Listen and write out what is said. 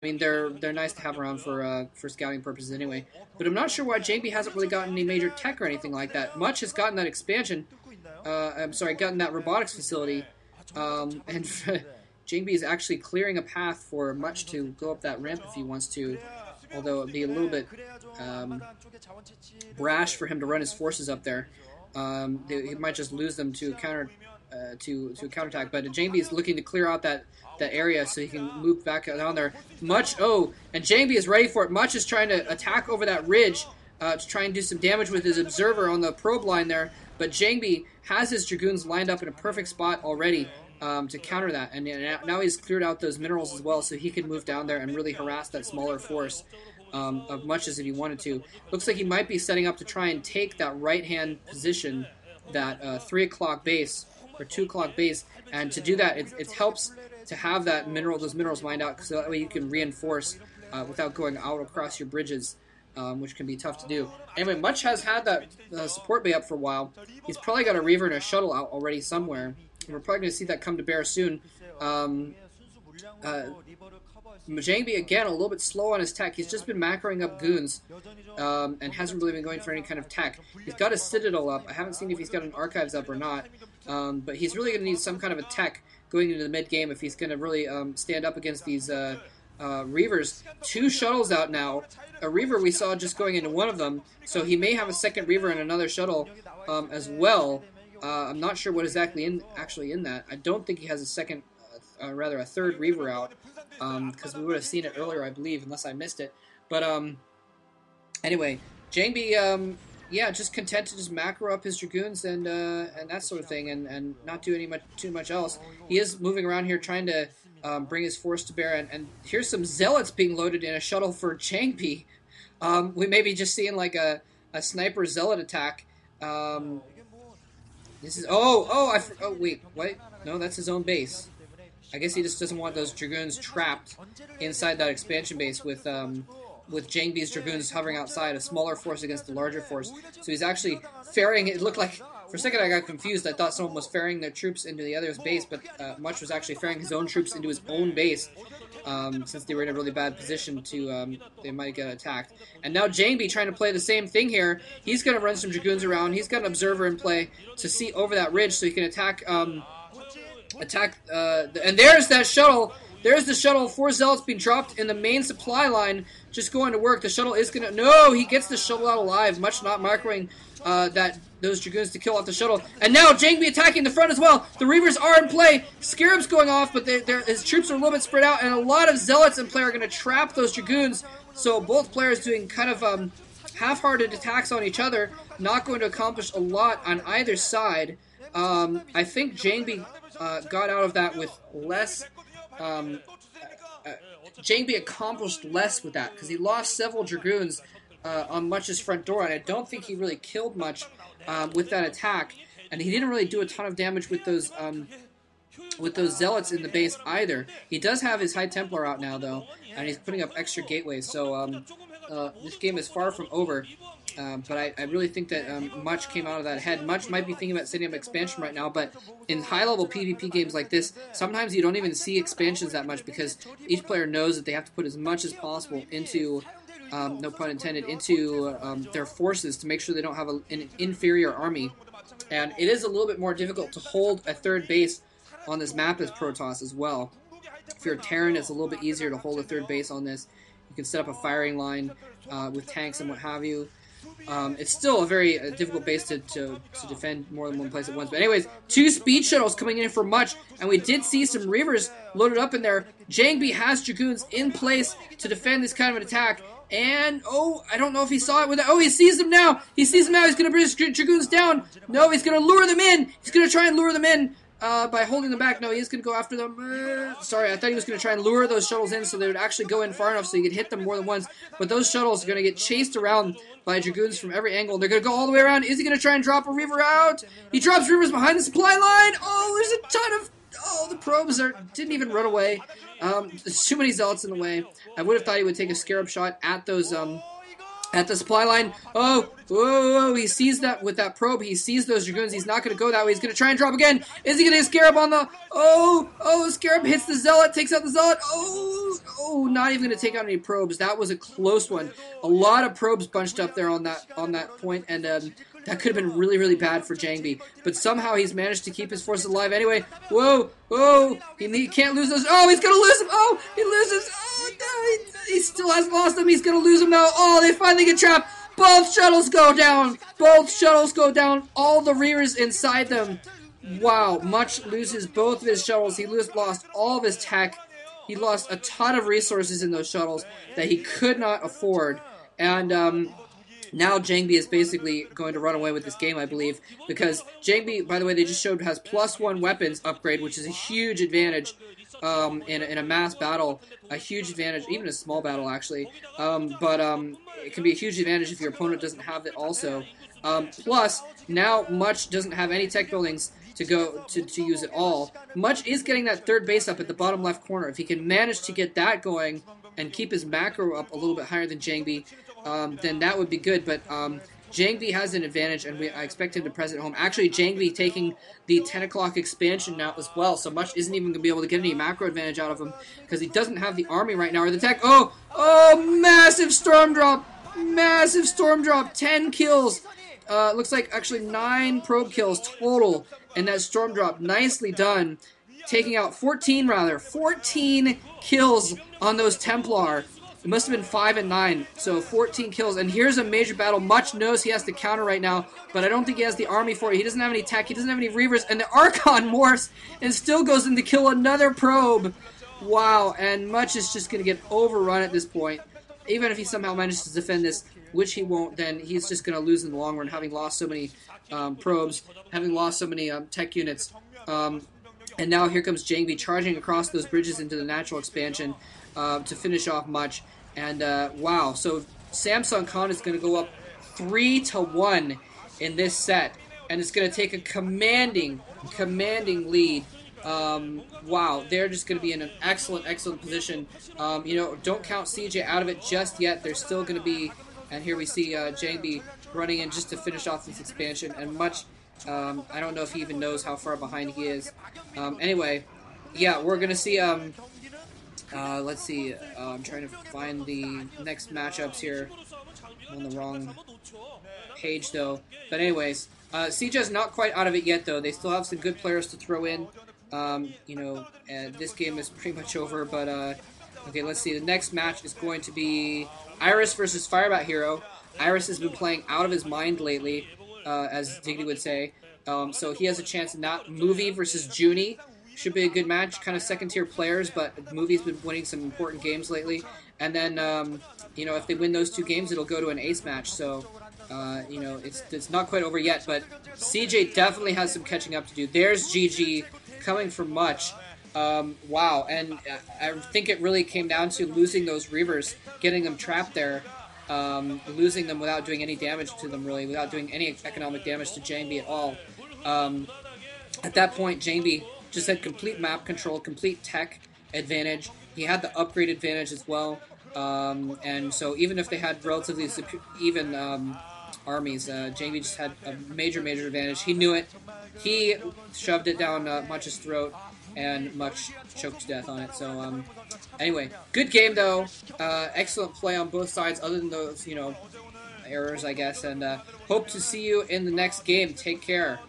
mean, they're nice to have around for scouting purposes anyway. But I'm not sure why Jangbi hasn't really gotten any major tech or anything like that. Much has gotten that expansion. I'm sorry, gotten that robotics facility, and Jangbi is actually clearing a path for Much to go up that ramp if he wants to. Although it'd be a little bit brash for him to run his forces up there. He might just lose them to a counterattack. But Jangbi is looking to clear out that area so he can move back down there. Much, and Jangbi is ready for it. Much is trying to attack over that ridge to try and do some damage with his observer on the probe line there. But Jangbi has his Dragoons lined up in a perfect spot already to counter that. And now he's cleared out those minerals as well, so he can move down there and really harass that smaller force of Much as if he wanted to. Looks like he might be setting up to try and take that right-hand position, that 3 o'clock base, or 2 o'clock base. And to do that, it helps to have those minerals lined out, so that way you can reinforce without going out across your bridges. Which can be tough to do. Anyway, Much has had that support bay up for a while. He's probably got a Reaver and a shuttle out already somewhere. We're probably going to see that come to bear soon. Jangbi, again, a little bit slow on his tech. He's just been macroing up goons and hasn't really been going for any kind of tech. He's got a Citadel up. I haven't seen if he's got an Archives up or not. But he's really going to need some kind of a tech going into the mid-game if he's going to really stand up against these Reavers. 2 shuttles out now. A Reaver we saw just going into one of them, so he may have a second Reaver and another shuttle as well. I'm not sure what exactly actually in that. I don't think he has a second, rather a third Reaver out, because we would have seen it earlier, I believe, unless I missed it. But anyway, Jangbi, yeah, just content to just macro up his Dragoons and that sort of thing, and not do too much else. He is moving around here trying to bring his force to bear, and here's some Zealots being loaded in a shuttle for Jangbi. We may be just seeing like a sniper Zealot attack. This is wait, what? No, that's his own base. I guess he just doesn't want those Dragoons trapped inside that expansion base with Jangbi's Dragoons hovering outside, a smaller force against the larger force. So he's actually ferrying. It looked like, for a second I got confused. I thought someone was ferrying their troops into the other's base, but Much was actually ferrying his own troops into his own base, since they were in a really bad position to, they might get attacked. And now Jangbi trying to play the same thing here. He's going to run some Dragoons around. He's got an observer in play to see over that ridge so he can attack, and there's that shuttle. There's the shuttle. 4 Zealots being dropped in the main supply line, just going to work. The shuttle is going to... No, he gets the shuttle out alive. Much not macroing those Dragoons to kill off the shuttle. And now Jangbi attacking the front as well. The Reavers are in play. Scarab's going off, but his troops are a little bit spread out, and a lot of Zealots in play are going to trap those Dragoons. So both players doing kind of half-hearted attacks on each other, not going to accomplish a lot on either side. I think Jangbi got out of that with less... Jangbi accomplished less with that, because he lost several Dragoons on Much's front door, and I don't think he really killed Much with that attack, and he didn't really do a ton of damage with those Zealots in the base either. He does have his High Templar out now, though, and he's putting up extra gateways, so this game is far from over. But I really think that Much came out of that ahead. Much might be thinking about setting up expansion right now, but in high-level PvP games like this, sometimes you don't even see expansions that much because each player knows that they have to put as much as possible into, no pun intended, into their forces to make sure they don't have an inferior army. And it is a little bit more difficult to hold a third base on this map as Protoss as well. If you're a Terran, it's a little bit easier to hold a third base on this. You can set up a firing line with tanks and what have you. It's still a very difficult base to defend more than one place at once. But anyways, 2 speed shuttles coming in for Much, and we did see some Reavers loaded up in there. Jangbi has Dragoons in place to defend this kind of an attack. And, I don't know if he saw it with it. He sees them now. He sees them now. He's going to bring his Dragoons down. No, he's going to lure them in. He's going to try and lure them in by holding them back. No, he is going to go after them. Sorry, I thought he was going to try and lure those shuttles in so they would actually go in far enough so he could hit them more than once. But those shuttles are going to get chased around by Dragoons from every angle. They're going to go all the way around. Is he going to try and drop a Reaver out? He drops Reavers behind the supply line. There's a ton of... the probes didn't even run away. There's too many Zealots in the way. I would have thought he would take a Scarab shot at those at the supply line. Oh, whoa, he sees that with that probe. He sees those Dragoons. He's not going to go that way. He's going to try and drop again. Is he going to Scarab on the... Oh, Scarab hits the Zealot, takes out the Zealot. Oh, not even going to take out any probes. That was a close one. A lot of probes bunched up there on that point, and that could have been really, really bad for Jangbi. But somehow he's managed to keep his forces alive anyway. Whoa, he can't lose those. Oh, he's going to lose them. Oh, he loses. Oh, no, he still has lost them. He's going to lose them now. Oh, they finally get trapped. Both shuttles go down. Both shuttles go down. All the rears inside them. Wow, Much loses both of his shuttles. He lost all of his tech. He lost a ton of resources in those shuttles that he could not afford. And now Jangbi is basically going to run away with this game, I believe, because Jangbi, by the way, they just showed has +1 weapons upgrade, which is a huge advantage in a mass battle, a huge advantage, even a small battle actually. But it can be a huge advantage if your opponent doesn't have it also. Plus, now Much doesn't have any tech buildings to go to use at all. Much is getting that third base up at the bottom left corner. If he can manage to get that going and keep his macro up a little bit higher than Jangbi, then that would be good. But Jangbi has an advantage, and I expect him to press it home. Actually, Jangbi taking the 10 o'clock expansion now as well, so Much isn't even going to be able to get any macro advantage out of him because he doesn't have the army right now or the tech. Oh, massive storm drop! Massive storm drop! 10 kills! Looks like actually 9 probe kills total in that storm drop. Nicely done. Taking out 14 kills on those Templar. It must have been 5 and 9, so 14 kills. And here's a major battle. Much knows he has to counter right now, but I don't think he has the army for it. He doesn't have any tech, he doesn't have any Reavers, and the Archon morphs and still goes in to kill another probe. Wow, and Much is just going to get overrun at this point. Even if he somehow manages to defend this, which he won't, then he's just going to lose in the long run, having lost so many probes, having lost so many tech units. And now here comes Jangbi charging across those bridges into the natural expansion to finish off Much. And wow, so Samsung Khan is going to go up 3-1 in this set, and it's going to take a commanding lead. Wow, they're just going to be in an excellent position. Don't count CJ out of it just yet. They're still going to be, and here we see Jangbi running in just to finish off this expansion, and Much, I don't know if he even knows how far behind he is. Anyway, yeah, we're going to see, let's see, I'm trying to find the next matchups here. I'm on the wrong page, though. But anyways, CJ's not quite out of it yet, though. They still have some good players to throw in. This game is pretty much over, but, okay, let's see. The next match is going to be Iris versus Firebat Hero. Iris has been playing out of his mind lately, as Dignity would say. So he has a chance in that. Movie versus Jeni. Should be a good match. Kind of second-tier players, but Movie's been winning some important games lately. And then, if they win those 2 games, it'll go to an ace match. So, it's not quite over yet, but CJ definitely has some catching up to do. There's GG coming from Much. Wow, and I think it really came down to losing those Reavers, getting them trapped there, losing them without doing any damage to them, really, without doing any economic damage to Jangbi at all. At that point, Jangbi just had complete map control, complete tech advantage. He had the upgrade advantage as well. And so even if they had relatively even armies, Jangbi just had a major advantage. He knew it. He shoved it down Much's throat, and Much choked to death on it. So anyway, good game though. Excellent play on both sides, other than those, errors, I guess. And hope to see you in the next game. Take care.